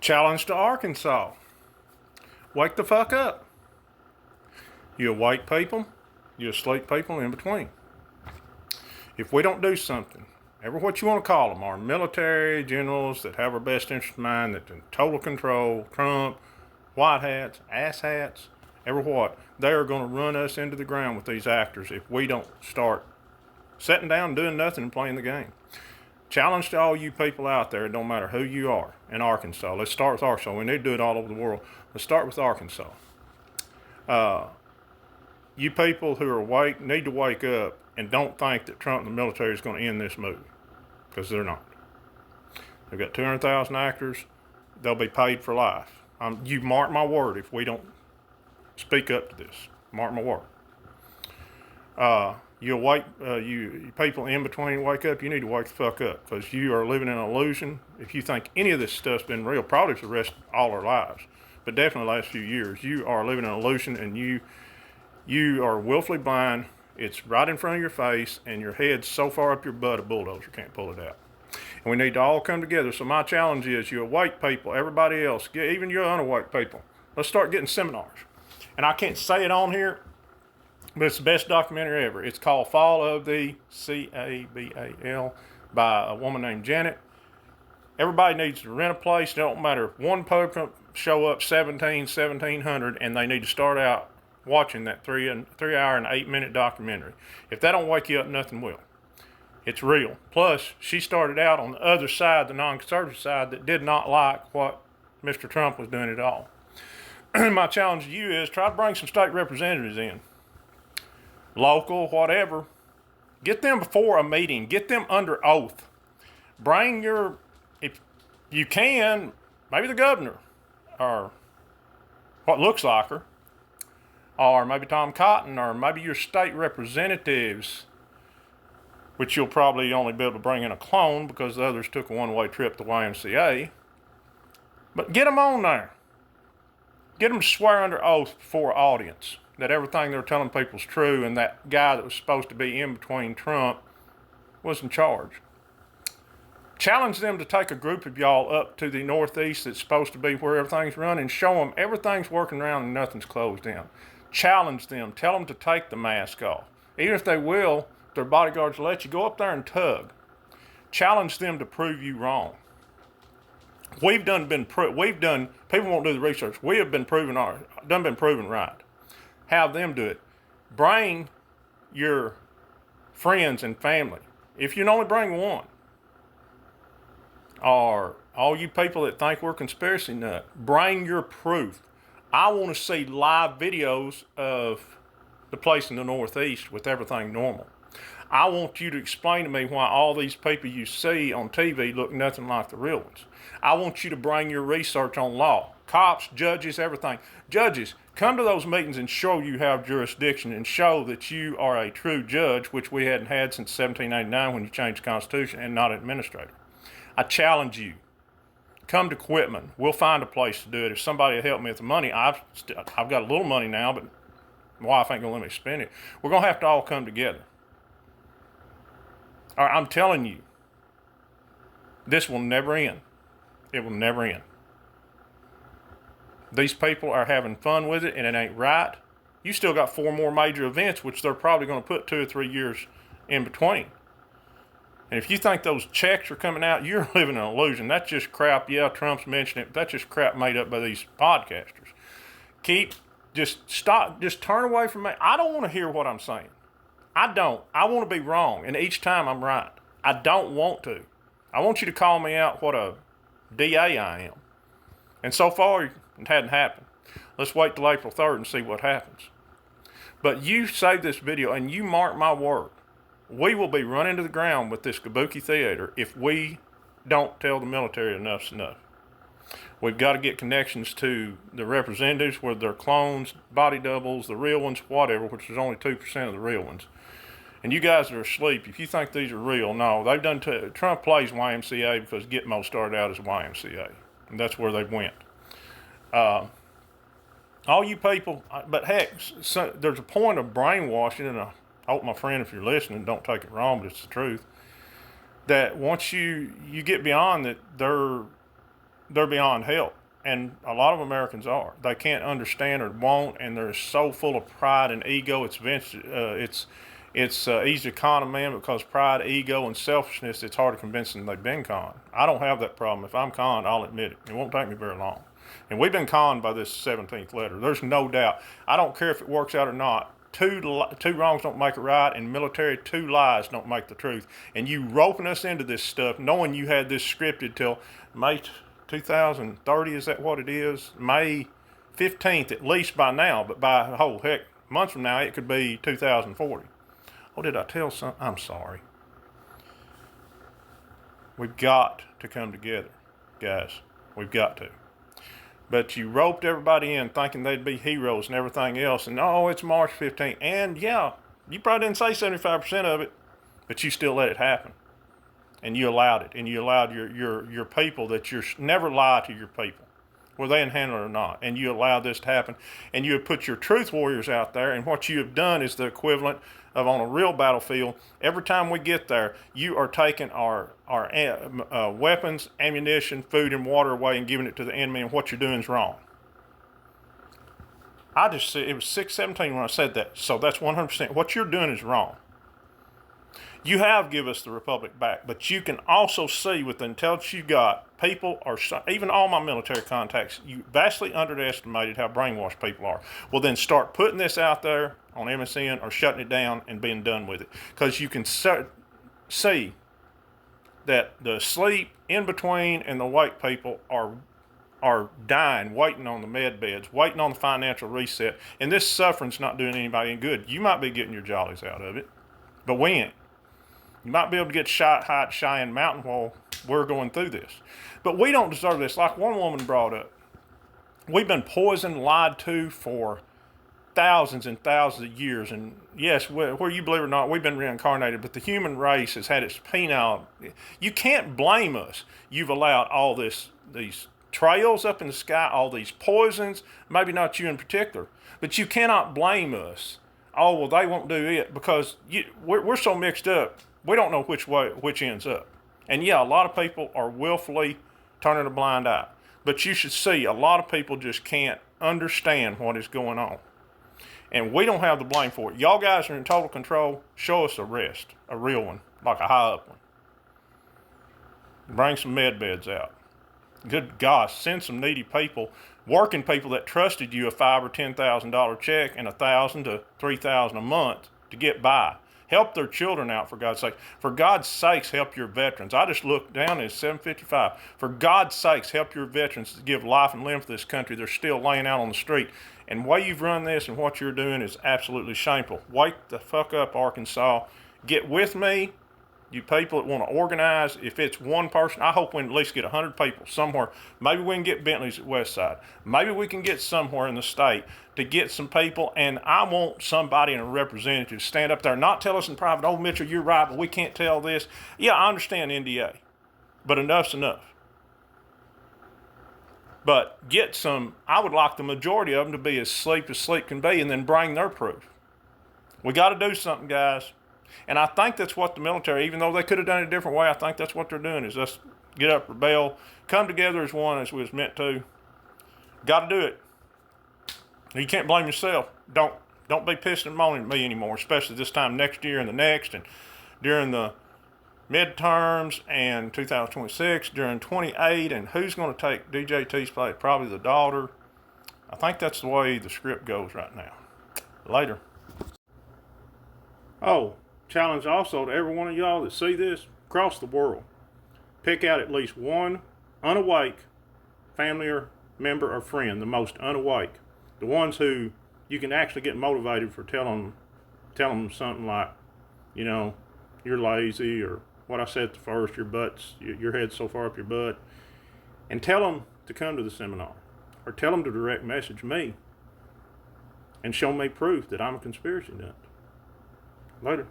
Challenge to Arkansas. Wake the fuck up. You awake people, you asleep people in between. If we don't do something, ever what you want to call them, our military generals that have our best interest in mind, that in total control, Trump, white hats, ass hats, ever what, they are going to run us into the ground with these actors if we don't start sitting down and doing nothing and playing the game. Challenge to all you people out there, it don't matter who you are, in Arkansas. Let's start with Arkansas. We need to do it all over the world. Let's start with Arkansas. You people who are awake need to wake up and don't think that Trump and the military is going to end this movie, because they're not. They've got 200,000 actors. They'll be paid for life. You mark my word if we don't speak up to this. Mark my word. You awake, you people in between wake up, you need to wake the fuck up, because you are living in an illusion. If you think any of this stuff's been real, probably for the rest of all our lives, but definitely the last few years, you are living in an illusion, and you are willfully blind. It's right in front of your face, and your head's so far up your butt a bulldozer can't pull it out. And we need to all come together. So my challenge is, you awake people, everybody else, even you unawake people, let's start getting seminars. And I can't say it on here, but it's the best documentary ever. It's called Fall of the Cabal by a woman named Janet. Everybody needs to rent a place. It don't matter if one program show up 1700, and they need to start out watching that 3 hour and 8 minute documentary. If that don't wake you up, nothing will. It's real. Plus, she started out on the other side, the non-conservative side, that did not like what Mr. Trump was doing at all. My challenge to you is, try to bring some state representatives in. Local, whatever. Get them before a meeting. Get them under oath. Bring your, if you can, maybe the governor, or what looks like her, or maybe Tom Cotton, or maybe your state representatives, which you'll probably only be able to bring in a clone because the others took a one-way trip to YMCA. But get them on there. Get them to swear under oath before an audience that everything they're telling people is true, and that guy that was supposed to be in between Trump was in charge. Challenge them to take a group of y'all up to the Northeast that's supposed to be where everything's running. Show them everything's working around and nothing's closed down. Challenge them. Tell them to take the mask off. Even if they will, their bodyguards let you go up there and tug. Challenge them to prove you wrong. People won't do the research. We have been proven right. Have them do it. Bring your friends and family. If you can only bring one. Or all you people that think we're conspiracy nut, bring your proof. I want to see live videos of the place in the Northeast with everything normal. I want you to explain to me why all these people you see on TV look nothing like the real ones. I want you to bring your research on law. Cops, judges, everything. Judges, come to those meetings and show you have jurisdiction, and show that you are a true judge, which we hadn't had since 1789 when you changed the Constitution, and not an administrator. I challenge you. Come to Quitman. We'll find a place to do it. If somebody will help me with the money, I've got a little money now, but my wife ain't going to let me spend it. We're going to have to all come together. All right, I'm telling you, this will never end. It will never end. These people are having fun with it, and it ain't right. You still got 4 more major events, which they're probably going to put 2 or 3 years in between. And if you think those checks are coming out, you're living in an illusion. That's just crap. Yeah, Trump's mentioned it, but that's just crap made up by these podcasters. Just turn away from me. I don't want to hear what I'm saying. I don't. I want to be wrong, and each time I'm right. I don't want to. I want you to call me out what a DA I am. And so far, it hadn't happened. Let's wait till April 3rd and see what happens. But you save this video, and you mark my word. We will be running to the ground with this Kabuki theater if we don't tell the military enough's enough. We've got to get connections to the representatives, whether they're clones, body doubles, the real ones, whatever, which is only 2% of the real ones. And you guys that are asleep, if you think these are real, no, they've done. Trump plays YMCA because Gitmo started out as YMCA, and that's where they went. All you people, but heck, there's a point of brainwashing, and I hope, my friend, if you're listening, don't take it wrong, but it's the truth, that once you get beyond that, they're they're beyond help. And a lot of Americans are. They can't understand or won't, and they're so full of pride and ego. It's easy to con a man because pride, ego, and selfishness. It's hard to convince them they've been conned. I don't have that problem. If I'm conned, I'll admit it. It won't take me very long. And we've been conned by this 17th letter. There's no doubt. I don't care if it works out or not. Two wrongs don't make it right. In military, two lies don't make the truth. And you roping us into this stuff, knowing you had this scripted till May 2030, is that what it is? May 15th, at least by now, but by, months from now, it could be 2040. Oh, did I tell some? I'm sorry. We've got to come together, guys. We've got to. But you roped everybody in thinking they'd be heroes and everything else, and oh, it's March 15th. And yeah, you probably didn't say 75% of it, but you still let it happen. And you allowed it, and you allowed your people that you're never lie to your people, whether they can handle it or not. And you allowed this to happen, and you have put your truth warriors out there, and what you have done is the equivalent of on a real battlefield. Every time we get there, you are taking our weapons, ammunition, food, and water away and giving it to the enemy, and what you're doing is wrong. I just said, it was 6:17 when I said that, so that's 100%. What you're doing is wrong. You have given us the republic back, but you can also see with the intelligence you got, people are, even all my military contacts, you vastly underestimated how brainwashed people are. Well, then start putting this out there on MSN or shutting it down and being done with it. Because you can see that the sleep in between and the awake people are dying, waiting on the med beds, waiting on the financial reset. And this suffering's not doing anybody any good. You might be getting your jollies out of it, but we ain't. You might be able to get shot high at Cheyenne Mountain while we're going through this. But we don't deserve this. Like one woman brought up, we've been poisoned, lied to for thousands and thousands of years. And yes, whether you believe it or not, we've been reincarnated, but the human race has had its penile. You can't blame us. You've allowed all these trails up in the sky, all these poisons, maybe not you in particular, but you cannot blame us. Oh, well, they won't do it because we're so mixed up. We don't know which ends up. And yeah, a lot of people are willfully turning a blind eye. But you should see, a lot of people just can't understand what is going on. And we don't have the blame for it. Y'all guys are in total control. Show us a rest, a real one, like a high up one. Bring some med beds out. Good gosh, send some needy people, working people that trusted you a $5,000 or $10,000 check and $1,000 to $3,000 a month to get by. Help their children out, for God's sake. For God's sakes, help your veterans. I just looked down at 755. For God's sakes, help your veterans to give life and limb for this country. They're still laying out on the street. And the way you've run this and what you're doing is absolutely shameful. Wake the fuck up, Arkansas. Get with me. You people that want to organize, if it's one person, I hope we can at least get 100 people somewhere. Maybe we can get Bentleys at Westside. Maybe we can get somewhere in the state to get some people, and I want somebody and a representative to stand up there, not tell us in private, oh, Mitchell, you're right, but we can't tell this. Yeah, I understand NDA, but enough's enough. But get some, I would like the majority of them to be as sleep can be, and then bring their proof. We got to do something, guys. And I think that's what the military, even though they could have done it a different way, I think that's what they're doing, is us get up, rebel, come together as one as we was meant to. Got to do it. You can't blame yourself. Don't be pissing and moaning at me anymore, especially this time next year and the next, and during the midterms and 2026, during 28, and who's going to take DJT's place? Probably the daughter. I think that's the way the script goes right now. Later. Oh, challenge also to every one of y'all that see this across the world. Pick out at least one unawake family or member or friend, the most unawake. The ones who you can actually get motivated for telling them something like, you know, you're lazy, or what I said at the first, your head's so far up your butt. And tell them to come to the seminar. Or tell them to direct message me and show me proof that I'm a conspiracy nut. Later.